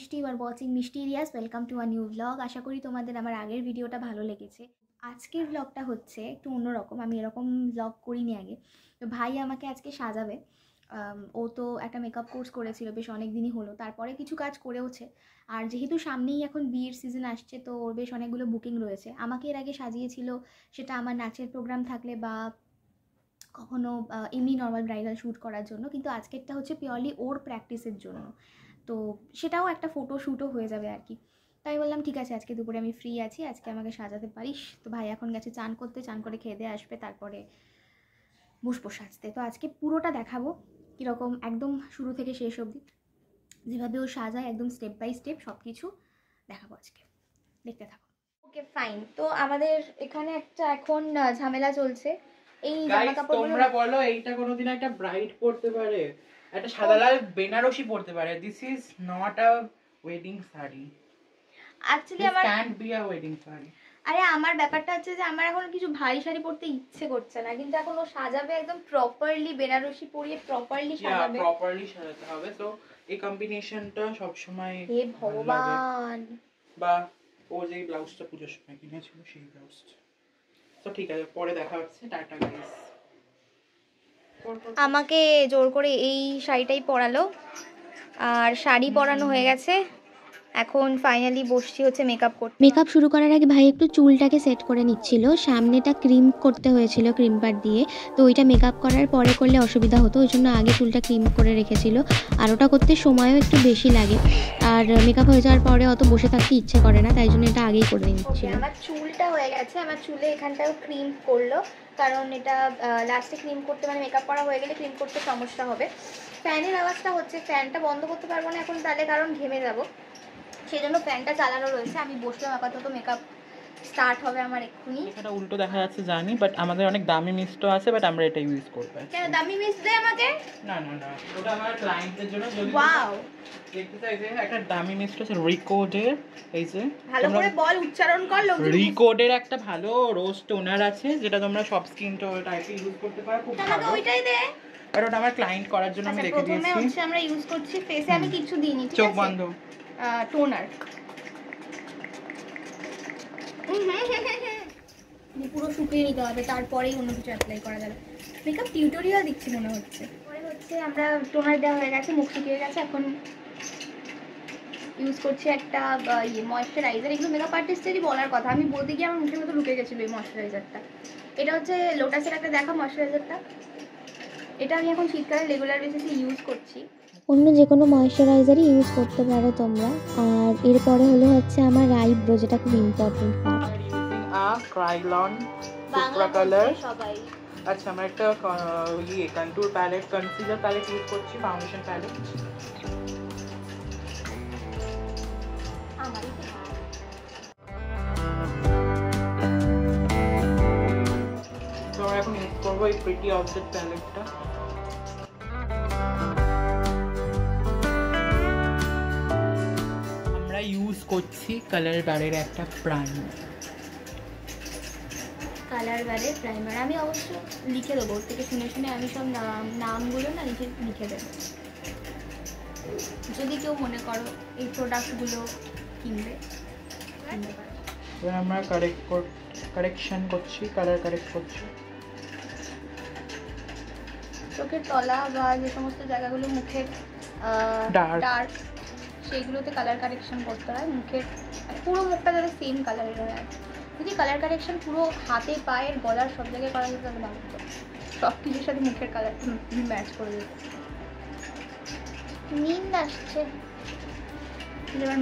মিষ্টি, you are watching Mishti Riyas. Welcome to a new blog. আশা করি তোমাদের আমার আগের ভিডিওটা ভালো লেগেছে। আজকের ব্লগটা হচ্ছে একটু অন্যরকম, আমি এরকম ব্লগ করিনি আগে। তো ভাই আমাকে আজকে সাজাবে। ও তো একটা মেকআপ কোর্স করেছিল বেশ অনেক দিনই হলো, তারপরে কিছু কাজ করেওছে। আর যেহেতু সামনেই এখন বিয়ের সিজন আসছে, তো ওর বেশ অনেকগুলো বুকিং রয়েছে। আমাকে এর আগে সাজিয়েছিল, সেটা আমার নাচের প্রোগ্রাম থাকলে বা কখনো এমনি নর্মাল ব্রাইডাল শ্যুট করার জন্য, কিন্তু আজকেরটা হচ্ছে পিওরলি ওর প্র্যাকটিসের জন্য। তো সেটাও একটা ফটো শ্যুটও হয়ে যাবে আর কি। তাই বললাম ঠিক আছে, আজকে দুপুরে আমি ফ্রি আছি, আজকে আমাকে সাজাতে পারিস। তো ভাই এখন গেছে চান করতে, চান করে খেয়ে দিয়ে আসবে, তারপরে বসবো সাজতে। তো আজকে পুরোটা দেখাবো কীরকম, একদম শুরু থেকে শেষ অবধি যেভাবে ও সাজায়, একদম স্টেপ বাই স্টেপ সব কিছু দেখাবো আজকে, দেখতে থাকো। Okay fine. তো আমাদের এখানে একটা এখন ঝামেলা চলছে। এই জামা কাপড় তোমরা বলো, এইটা কোনোদিন একটা ব্রাইড পরতে পারে? একটা সাদা লাল বেনারসি পরতে পারে? This is not a wedding sari. Actually আমার can't be a wedding sari. আরে আমার ব্যাপারটা হচ্ছে যে আমার এখন কিছু ভারী শাড়ি পরতে ইচ্ছে করছে না, কিন্তু এখন ও সাজাবে একদম প্রপারলি, বেনারসি পরিয়ে প্রপারলি সাজাবে। প্রপারলি সাজাতে হবে। তো এই কম্বিনেশনটা সব সময় হে ভগবান। বা ও যে ব্লাউজটা পুজোর সময় কিনেছিল সেই ব্লাউজটা। তো ঠিক আছে, পরে দেখা হচ্ছে। Tata guys. আমাকে জোর করে এই শাড়িটাই পরালো, আর শাড়ি পরানো হয়ে গেছে। এখন ফাইনালি বসছি হচ্ছে মেকআপ করতে। মেকআপ শুরু করার আগে ভাই একটু চুলটাকে সেট করে নিচ্ছিল। সামনেটা ক্রিম করতে হয়েছিল ক্রিম পার দিয়ে, তো ওইটা মেকআপ করার পরে করলে অসুবিধা হতো, ওই জন্য আগে চুলটা ক্রিম করে রেখেছিল। আর ওটা করতে সময়ও একটু বেশি লাগে, আর মেকআপ হয়ে যাওয়ার পরে অত বসে থাকতে ইচ্ছে করে না, তাই জন্য এটা আগেই করে নিচ্ছিল। আমার চুলটা হয়ে গেছে, আমার চুলে এখানটাও ক্রিম করলো, কারণ এটা লাস্টে ক্রিম করতে মানে মেকআপ করা হয়ে গেলে ক্রিম করতে সমস্যা হবে। ফ্যানের আওয়াজটা হচ্ছে, ফ্যানটা বন্ধ করতে পারবো না এখন তাহলে, কারণ ঘেমে যাবো, সেই জন্য ফ্যানটা চালানো রয়েছে। আমি বসলাম, আপাতত মেকআপ স্টার্ট হবে আমার এক্ষুনি। এটা উল্টো দেখা যাচ্ছে জানি, বাট আমাদের অনেক দামি মিস্টও আছে, বাট আমরা এটা ইউজ করব। কেন দামি মিস্ট দেয় আমাকে? না না না, ওটা আমার ক্লায়েন্টদের জন্য। যদি ওয়াও, দেখতে চাই যে একটা দামি মিস্ট আছে রিকোডের, এই যে ভালো করে বল, উচ্চারণ কর। রিকোডের একটা ভালো রোজ টোনার আছে, যেটা তোমরা সব স্কিন টাইপে ইউজ করতে পারো, খুব ভালো। ওইটাই দে। আর ওটা আমার ক্লায়েন্ট করার জন্য আমি রেখে দিয়েছি। প্রথমে হচ্ছে আমরা ইউজ করছি ফেসে, আমি কিছু দিইনি, ঠিক আছে? চোখ বন্ধ। টোনার পুরো শুকিয়ে নিতে হবে, তারপরেই অন্য কিছু অ্যাপ্লাই করা যাবে। মেকআপ টিউটোরিয়াল দিচ্ছি মনে হচ্ছে। পরে হচ্ছে আমরা টোনার দেওয়া হয়ে গেছে, মুখ শুকিয়ে গেছে, এখন ইউজ করছি একটা ময়েশ্চারাইজার। এগুলো মেকআপ আর্টিস্টেরই বলার কথা, আমি বলতে গিয়ে আমার মুখের মতো ঢুকে গেছিলো এই ময়েশ্চারাইজারটা। এটা হচ্ছে লোটাসের একটা দেখা ময়েশ্চারাইজারটা, এটা আমি এখন শীতকালে রেগুলার বেসিসে ইউজ করছি। অন্য যে কোনো ময়েশ্চারাইজারই ইউজ করতে পারো তোমরা। আর এরপরে হলো হচ্ছে আমার আইব্রো, যেটা খুব important part. Kryolan Supra colour সবাই। আচ্ছা, আমরা একটা contour palette, concealer palette use করছি, ফাউন্ডেশন প্যালেট। তো আমরা এখন ইউজ করবো এই প্রিটি অবজেক্ট প্যালেটটা। আমরা ইউজ করছি কালার বারের একটা প্রাইমার। কালার বারের প্রাইমার আমি অবশ্য লিখে দেবো, ওর থেকে শুনে শুনে আমি সব নামগুলো না লিখে দেবো, যদি কেউ মনে করো এই প্রোডাক্টগুলো কিনবে পারে। এবার আমরা কারেকশন করছি, কালার কারেক্ট করছি। চোখের তলা বা যে সমস্ত জায়গাগুলো মুখের ডার্ক, সেইগুলোতে কালার কারেকশন করতে হয়। মুখের পুরো মুখটা যাতে সেম কালারের হয়, যদি কালার কারেকশন পুরো হাতে, পায়ের, গলার সব জায়গায় করা যেত তাহলে ভালো হতো, সব কিছুর সাথে মুখের কালারটা ম্যাচ করে যেত। নিন্দ আসছে, যেমন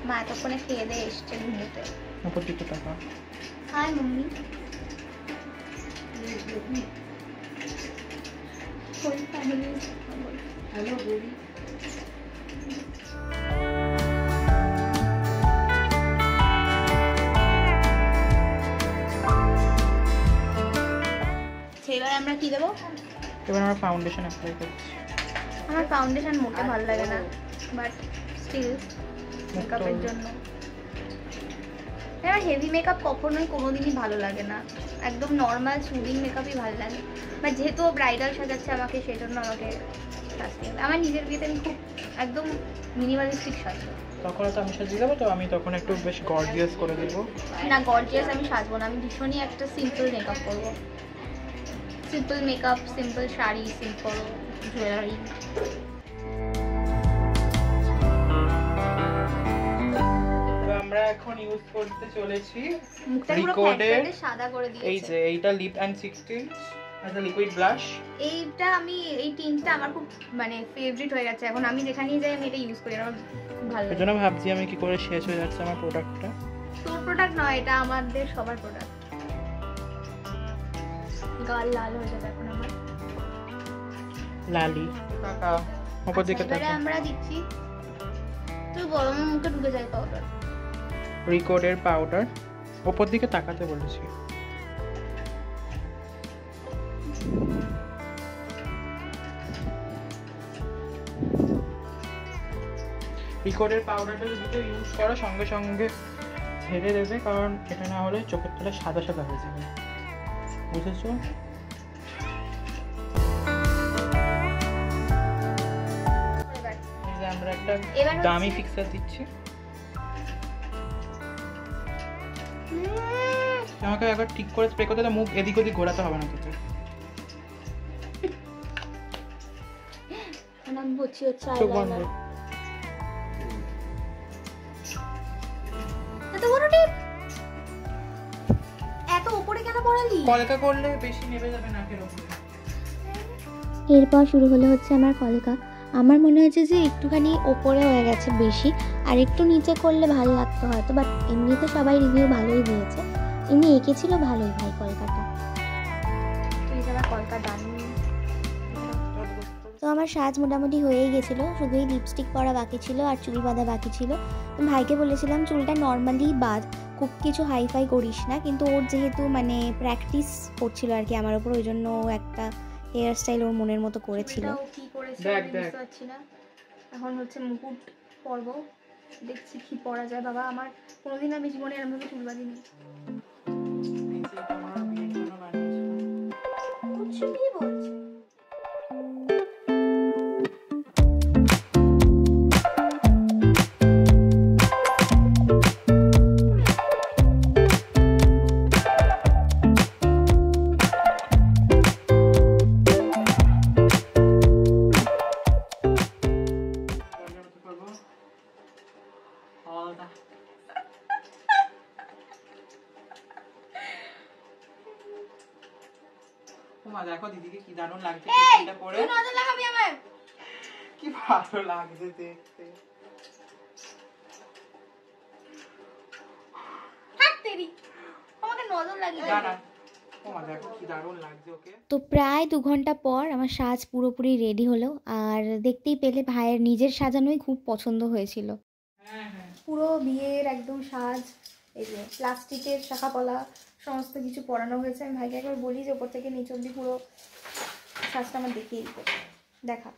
মা এতক্ষণে খেয়ে দিয়ে এসছে ঘুমোতে। উপর দিকে টাকা। Hi mummy. Hello baby. এবার আমরা কি দেবো? এবার আমরা ফাউন্ডেশন অ্যাপ্লাই করছি। আমার ফাউন্ডেশন মোটে ভালো লাগে না, বাট স্টিল মেকআপের জন্য। আমার হেভি মেকআপ কখনোই কোনোদিনই ভালো লাগে না, একদম নর্মাল সুদিং মেকআপই ভালো লাগে। বাট যেহেতু ব্রাইডাল সাজাচ্ছে আমাকে, সেই জন্য আমাকে সাজতে হবে। আমার নিজের বিয়েতে আমি খুব একদম মিনিমালিস্টিক সাজবো। তখন তো আমি সাজিয়ে দেবো, তো আমি তখন একটু বেশ গর্জিয়াস করে দেবো। না, গর্জিয়াস আমি সাজবো না, আমি ভীষণই একটা সিম্পল মেকআপ করবো। Simple makeup, simple sari, simple jewellery. তো আমরা এখন ইউজ করতে চলেছি মুখটা পুরো Recorded ফ্যাট সাদা করে এই দিয়েছে। যে এইটা lip and 16 as a liquid blush। এইটা আমি এই টিনটা আমার খুব মানে ফেভারিট হয়ে গেছে, এখন আমি যেখানেই যাই আমি এটা ইউজ করি, আমার খুব ভালো এর লাগে। জন্য ভাবছি আমি কি করে শেষ হয়ে যাচ্ছে আমার প্রোডাক্টটা। তোর প্রোডাক্ট নয়, এটা আমাদের সবার প্রোডাক্ট। গাল লাল হয়ে যাবে এখন আমার। লালি টাকা উপর দিকে এবারে টাকা। আমরা দিচ্ছি, তুই বড় মুখে ঢুকে যায় পাউডার। রিকোডের পাউডার উপর দিকে তাকাতে বলেছি। রিকোডের পাউডারটা যদি ইউজ করো সঙ্গে সঙ্গে ঝেড়ে দেবে, কারণ এটা না হলে চোখের তলা সাদা সাদা হয়ে যাবে, বুঝেছো? এই যে আমরা একটা এবার হচ্ছে- দামি ফিক্সার দিচ্ছি। আমাকে একবার ঠিক করে স্প্রে করতে তো মুখ এদিক ওদিক ঘোরাতে হবে না তোকে। আমি বলছি হচ্ছে চোখ বন্ধ। এত বড় টিপ, এত উপরে কেন পড়ালি? কলকা করলে বেশি নেমে যাবে নাকের উপরে। এরপর শুরু হলো হচ্ছে আমার কলকা। আমার মনে হয়েছে যে একটুখানি ওপরে হয়ে গেছে বেশি, আর একটু নিচে করলে ভালো লাগতো হয়তো, বাট এমনিতে সবাই রিভিউ ভালোই দিয়েছে। এমনি এঁকেছিল ভালোই ভাই কলকাটা। তুই যারা কলকা ডান। তো আমার সাজ মোটামুটি হয়েই গেছিলো, শুধু এই লিপস্টিক পরা বাকি ছিল আর চুল বাঁধা বাকি ছিল। তো ভাইকে বলেছিলাম চুলটা নর্মালি বাঁধ, খুব কিছু হাইফাই করিস না, কিন্তু ওর যেহেতু মানে প্র্যাকটিস করছিল আর কি আমার ওপর, ওই জন্য ও একটা হেয়ার স্টাইল ওর মনের মতো করেছিল। এটাও কি করেছে দেখ, আমি দেখ। বুঝতে পারছি না। এখন হচ্ছে মুকুট পরব, দেখছি কি পরা যায়। বাবা, আমার কোনোদিন আমি জীবনে এরকমভাবে চুল বাঁধিনি। কুছ কি বলছে? দেখো দিদিকে কি দারুণ লাগছে এই, এটা পরে। তুই নজর লাগাবি আমার। কি ভালো লাগছে দেখতে। হাত তেরি, আমাকে নজর লাগিয়ে দে। দাঁড়া, ওমা দেখো কি দারুণ লাগছে ওকে। তো প্রায় 2 ঘন্টা পর আমার সাজ পুরোপুরি রেডি হলো, আর দেখতেই পেলে ভাইয়ের নিজের সাজানোই খুব পছন্দ হয়েছিল। হ্যাঁ হ্যাঁ, পুরো বিয়ের একদম সাজ, এই যে প্লাস্টিকের শাখাপলা সমস্ত কিছু পরানো হয়েছে। আমি ভাইকে একবার বলি যে ওপর থেকে নিচ অব্দি পুরো সাজটা আমার দেখিয়ে দিতে। দেখা,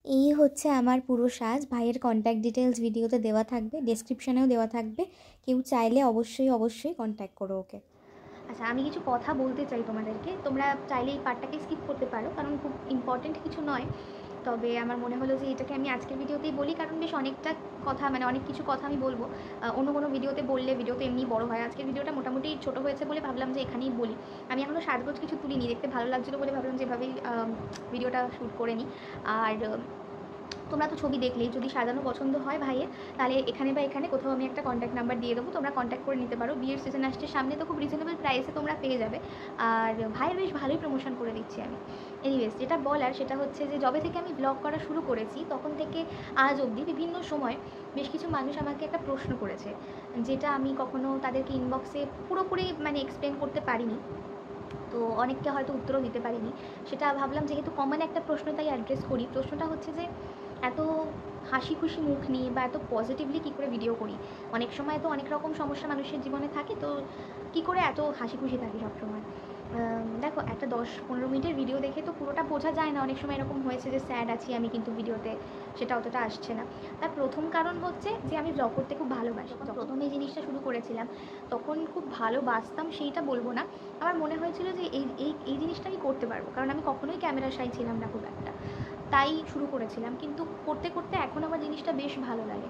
এই হচ্ছে আমার পুরো সাজ। ভাইয়ের কন্ট্যাক্ট ডিটেলস ভিডিওতে দেওয়া থাকবে, ডেসক্রিপশনেও দেওয়া থাকবে, কেউ চাইলে অবশ্যই কন্ট্যাক্ট করো ওকে। আচ্ছা, আমি কিছু কথা বলতে চাই তোমাদেরকে। তোমরা চাইলে এই পার্টটাকে স্কিপ করতে পারো, কারণ খুব ইম্পর্টেন্ট কিছু নয়। তবে আমার মনে হলো যে এটাকে আমি আজকের ভিডিওতেই বলি, কারণ বেশ অনেকটা কথা মানে অনেক কিছু কথা আমি বলবো। অন্য কোনো ভিডিওতে বললে ভিডিও তো এমনি বড় হয়, আজকের ভিডিওটা মোটামুটি ছোটো হয়েছে বলে ভাবলাম যে এখানেই বলি। আমি এখনও সাজগোজ কিছু তুলিনি, দেখতে ভালো লাগছিলো বলে ভাবলাম যে এভাবেই ভিডিওটা শ্যুট করে নিই। আর তোমরা তো ছবি দেখলেই, যদি সাজানো পছন্দ হয় ভাইয়ের, তাহলে এখানে বা এখানে কোথাও আমি একটা কন্ট্যাক্ট নাম্বার দিয়ে দেবো, তোমরা কন্ট্যাক্ট করে নিতে পারো। বিয়ের সিজন আসছে সামনে, তো খুব রিজনেবল প্রাইসে তোমরা পেয়ে যাবে। আর ভাইয়ের বেশ ভালোই প্রমোশন করে দিচ্ছি আমি। এনিওয়েজ, যেটা বলার সেটা হচ্ছে যে যবে থেকে আমি ব্লগ করা শুরু করেছি তখন থেকে আজ অবধি বিভিন্ন সময় বেশ কিছু মানুষ আমাকে একটা প্রশ্ন করেছে, যেটা আমি কখনো তাদেরকে ইনবক্সে পুরোপুরি মানে এক্সপ্লেন করতে পারিনি। তো অনেককে হয়তো উত্তরও দিতে পারিনি। সেটা ভাবলাম যেহেতু কমন একটা প্রশ্ন, তাই অ্যাড্রেস করি। প্রশ্নটা হচ্ছে যে এত হাসি খুশি মুখ নিয়ে বা এত পজিটিভলি কী করে ভিডিও করি। অনেক সময় তো অনেক রকম সমস্যা মানুষের জীবনে থাকে, তো কী করে এত হাসি খুশি থাকি সবসময়। দেখো, একটা 10-15 মিনিটের ভিডিও দেখে তো পুরোটা বোঝা যায় না। অনেক সময় এরকম হয়েছে যে স্যাড আছি আমি, কিন্তু ভিডিওতে সেটা অতটা আসছে না। তার প্রথম কারণ হচ্ছে যে আমি ব্লগ করতে খুব ভালোবাসি। যখন প্রথম এই জিনিসটা শুরু করেছিলাম তখন খুব ভালোবাসতাম, সেইটা বলবো না। আমার মনে হয়েছিল যে এই জিনিসটা আমি করতে পারবো, কারণ আমি কখনোই ক্যামেরা শাই ছিলাম না খুব একটা। তাই শুরু করেছিলাম, কিন্তু করতে করতে এখন আমার জিনিসটা বেশ ভালো লাগে।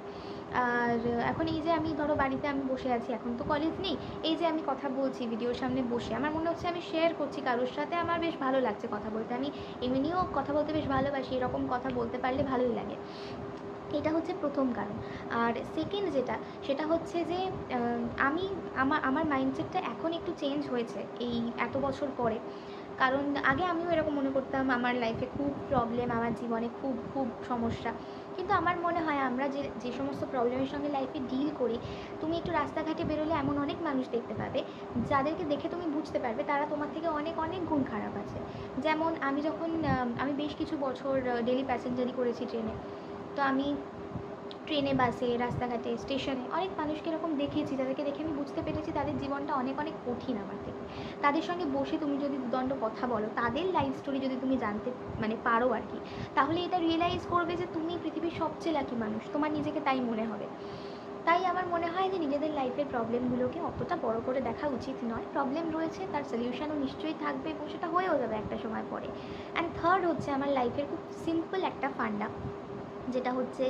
আর এখন এই যে আমি ধরো বাড়িতে আমি বসে আছি, এখন তো কলেজ নেই, এই যে আমি কথা বলছি ভিডিওর সামনে বসে, আমার মনে হচ্ছে আমি শেয়ার করছি কারোর সাথে, আমার বেশ ভালো লাগছে কথা বলতে। আমি এমনিও কথা বলতে বেশ ভালোবাসি, এরকম কথা বলতে পারলে ভালোই লাগে। এটা হচ্ছে প্রথম কারণ। আর সেকেন্ড যেটা, সেটা হচ্ছে যে আমি আমার মাইন্ডসেটটা এখন একটু চেঞ্জ হয়েছে এই এত বছর পরে। কারণ আগে আমিও এরকম মনে করতাম আমার লাইফে খুব প্রবলেম, আমার জীবনে খুব খুব সমস্যা। কিন্তু আমার মনে হয় আমরা যে যে সমস্ত প্রবলেমের সঙ্গে লাইফে ডিল করি, তুমি একটু রাস্তাঘাটে বেরোলে এমন অনেক মানুষ দেখতে পাবে যাদেরকে দেখে তুমি বুঝতে পারবে তারা তোমার থেকে অনেক অনেক গুণ খারাপ আছে। যেমন আমি যখন আমি বেশ কিছু বছর ডেলি প্যাসেঞ্জারি করেছি ট্রেনে, তো আমি ট্রেনে, বাসে, রাস্তাঘাটে, স্টেশনে অনেক মানুষকে এরকম দেখেছি যাদেরকে দেখে আমি বুঝতে পেরেছি তাদের জীবনটা অনেক অনেক কঠিন আমার থেকে। তাদের সঙ্গে বসে তুমি যদি দুদণ্ড কথা বলো, তাদের লাইফ স্টোরি যদি তুমি জানতে পারো আর কি, তাহলে এটা রিয়েলাইজ করবে যে তুমি পৃথিবীর সবচেয়ে লাকি মানুষ, তোমার নিজেকে তাই মনে হবে। তাই আমার মনে হয় যে নিজেদের লাইফের প্রবলেমগুলোকে অতটা বড় করে দেখা উচিত নয়। প্রবলেম রয়েছে, তার সলিউশনও নিশ্চয়ই থাকবে এবং সেটা হয়েও যাবে একটা সময় পরে। অ্যান্ড থার্ড হচ্ছে আমার লাইফের খুব সিম্পল একটা ফান্ডা, যেটা হচ্ছে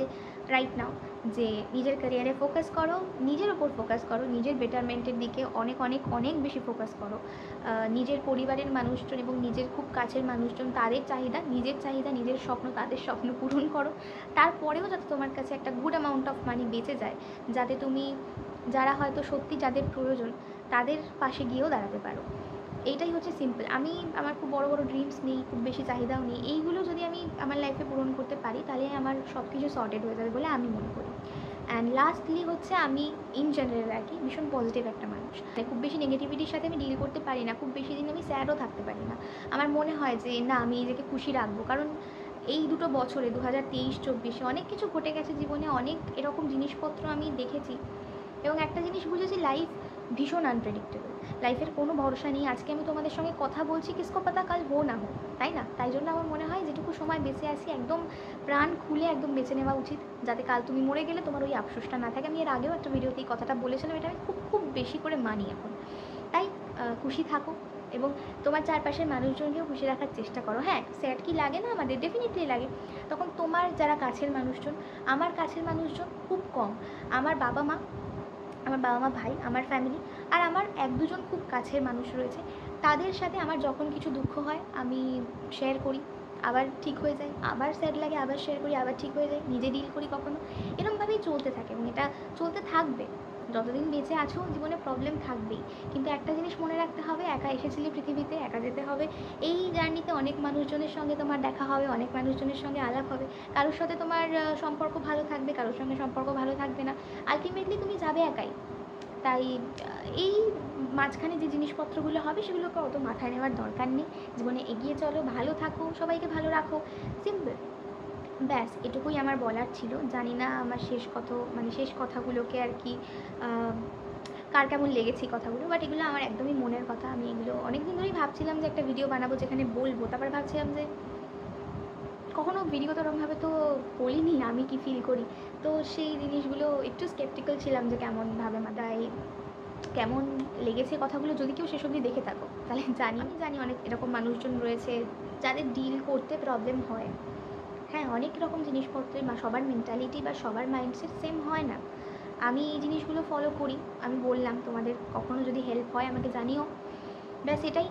রাইট নাও, যে নিজের ক্যারিয়ারে ফোকাস করো, নিজের ওপর ফোকাস করো, নিজের বেটারমেন্টের দিকে অনেক অনেক অনেক বেশি ফোকাস করো। নিজের পরিবারের মানুষজন এবং নিজের খুব কাছের মানুষজন, তাদের চাহিদা, নিজের স্বপ্ন, তাদের স্বপ্ন পূরণ করো। তারপরেও যাতে তোমার কাছে একটা গুড অ্যামাউন্ট অফ মানি বেঁচে যায়, যাতে তুমি যারা হয়তো সত্যি যাদের প্রয়োজন তাদের পাশে গিয়েও দাঁড়াতে পারো। এইটাই হচ্ছে সিম্পল। আমার খুব বড় বড় ড্রিমস নেই, খুব বেশি চাহিদাও নেই। এইগুলো যদি আমি আমার লাইফে পূরণ করতে পারি তাহলে আমার সব কিছু সর্টেড হয়ে যাবে বলে আমি মনে করি। অ্যান্ড লাস্টলি হচ্ছে আমি ইন জেনারেল আর কি ভীষণ পজিটিভ একটা মানুষ। খুব বেশি নেগেটিভিটির সাথে আমি ডিল করতে পারি না, খুব বেশি দিন আমি স্যাডও থাকতে পারি না। আমার মনে হয় যে না, আমি নিজেকে খুশি রাখবো, কারণ এই দুটো বছরে 2023-24 অনেক কিছু ঘটে গেছে জীবনে, অনেক এরকম জিনিসপত্র আমি দেখেছি এবং একটা জিনিস বুঝেছি, লাইফ ভীষণ আনপ্রেডিক্টেবল। লাইফের কোনো ভরসা নেই। আজকে আমি তোমাদের সঙ্গে কথা বলছি, কিসকো পাতা কাল হো না হো, তাই না? তাই জন্য আমার মনে হয় যেটুকু সময় বেঁচে আছি একদম প্রাণ খুলে একদম বেঁচে নেওয়া উচিত, যাতে কাল তুমি মরে গেলে তোমার ওই আফসোসটা না থাকে। আমি এর আগেও একটা ভিডিওতে এই কথাটা বলেছিলাম, এটা আমি খুব খুব বেশি করে মানি এখন। তাই খুশি থাকো এবং তোমার চারপাশের মানুষজনকেও খুশি রাখার চেষ্টা করো। হ্যাঁ, স্যাড কি লাগে না আমাদের? ডেফিনেটলি লাগে। তখন তোমার যারা কাছের মানুষজন, আমার কাছের মানুষজন খুব কম, আমার বাবা মা, ভাই, আমার ফ্যামিলি, আর আমার এক দুজন খুব কাছের মানুষ রয়েছে, তাদের সাথে আমার যখন কিছু দুঃখ হয় আমি শেয়ার করি, আবার ঠিক হয়ে যায়, আবার স্যাড লাগে, আবার শেয়ার করি, আবার ঠিক হয়ে যায়, নিজে ডিল করি কখনো। এরকমভাবেই চলতে থাকে এবং এটা চলতে থাকবে। যতদিন বেঁচে আছো জীবনে প্রবলেম থাকবেই, কিন্তু একটা জিনিস মনে রাখতে হবে, একা এসেছিলে পৃথিবীতে, একা যেতে হবে। এই জার্নিতে অনেক মানুষজনের সঙ্গে তোমার দেখা হবে, অনেক মানুষজনের সঙ্গে আলাপ হবে। কারোর সাথে তোমার সম্পর্ক ভালো থাকবে, কারোর সঙ্গে সম্পর্ক ভালো থাকবে না। আলটিমেটলি তুমি যাবে একাই। তাই এই মাঝখানে যে জিনিসপত্রগুলো হবে সেগুলোকে অত মাথায় নেওয়ার দরকার নেই। জীবনে এগিয়ে চলো, ভালো থাকো, সবাইকে ভালো রাখো, সিম্পল। ব্যাস এটুকুই আমার বলার ছিল। জানি না আমার শেষ কথাগুলোকে আর কি কার কেমন লেগেছে এই কথাগুলো, বাট এগুলো আমার একদমই মনের কথা। আমি এগুলো অনেক দিন ধরেই ভাবছিলাম যে একটা ভিডিও বানাবো যেখানে বলবো, তারপর ভাবছিলাম যে কখনো ভিডিওতে ওরকমভাবে তো বলিনি আমি কি ফিল করি, তো সেই জিনিসগুলো একটু স্কেপটিক্যাল ছিলাম যে কেমনভাবে মাথায় কেমন লেগেছে কথাগুলো। যদি কেউ শেষ অবধি দেখে থাকো তাহলে আমি জানি অনেক এরকম মানুষজন রয়েছে যাদের ডিল করতে প্রবলেম হয়। হ্যাঁ, অনেক রকম জিনিসপত্রে বা সবার মেন্টালিটি বা সবার মাইন্ডসেট সেম হয় না। আমি এই জিনিসগুলো ফলো করি, আমি বললাম তোমাদের, কখনো যদি হেল্প হয় আমাকে জানিও। ব্যাস এটাই।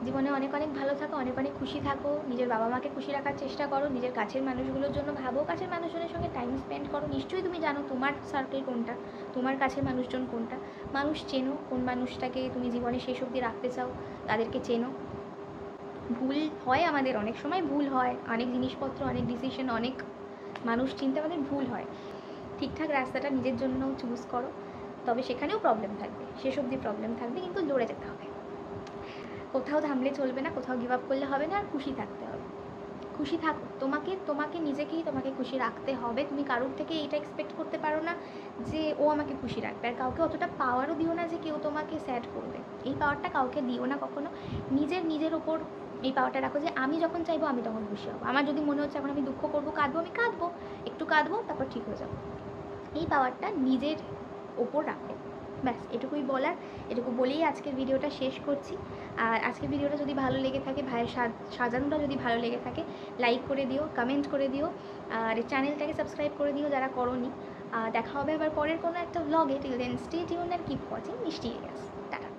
জীবনে অনেক অনেক ভালো থাকো, অনেক অনেক খুশি থাকো, নিজের বাবা মাকে খুশি রাখার চেষ্টা করো, নিজের কাছের মানুষগুলোর জন্য ভাবো, কাছের মানুষজনের সঙ্গে টাইম স্পেন্ড করো। নিশ্চয়ই তুমি জানো তোমার সার্কেল কোনটা, তোমার কাছের মানুষজন কোনটা। মানুষ চেনো, কোন মানুষটাকে তুমি জীবনে শেষ অবধি রাখতে চাও তাদেরকে চেনো। ভুল হয় আমাদের, অনেক সময় ভুল হয়, অনেক জিনিসপত্র, অনেক ডিসিশন, অনেক মানুষ চিনতে আমাদের ভুল হয়। ঠিকঠাক রাস্তাটা নিজের জন্য চুজ করো, তবে সেখানেও প্রবলেম থাকবে, শেষ অবধি প্রবলেম থাকবে, কিন্তু লড়ে যেতে হবে। কোথাও থামলে চলবে না, কোথাও গিভ আপ করলে হবে না, আর খুশি থাকতে হবে। খুশি থাকো, তোমাকে নিজেকেই তোমাকে খুশি রাখতে হবে। তুমি কারোর থেকে এইটা এক্সপেক্ট করতে পারো না যে ও আমাকে খুশি রাখবে, আর কাউকে অতটা পাওয়ারও দিও না যে কেউ তোমাকে স্যাড করবে। এই পাওয়ারটা কাউকে দিও না কখনো। নিজের ওপর এই পাওয়ারটা রাখো যে আমি যখন চাইবো আমি তখন খুশি হবো। আমার যদি মনে হচ্ছে এখন আমি দুঃখ করবো, কাঁদবো, আমি কাঁদবো, একটু কাঁদবো, তারপর ঠিক হয়ে যাবো। এই পাওয়ারটা নিজের ওপর রাখো। ব্যাস এটুকুই বলার, এটুকু বলেই আজকের ভিডিওটা শেষ করছি। আর আজকের ভিডিওটা যদি ভালো লেগে থাকে, ভাইয়ের সাজানোটা যদি ভালো লেগে থাকে, লাইক করে দিও, কমেন্ট করে দিও, আর চ্যানেলটাকে সাবস্ক্রাইব করে দিও যারা করোনি। দেখা হবে আবার পরের কোনো একটা ব্লগে। Till then stay tune and keep watching মিষ্টি এরিয়াস। টাটা।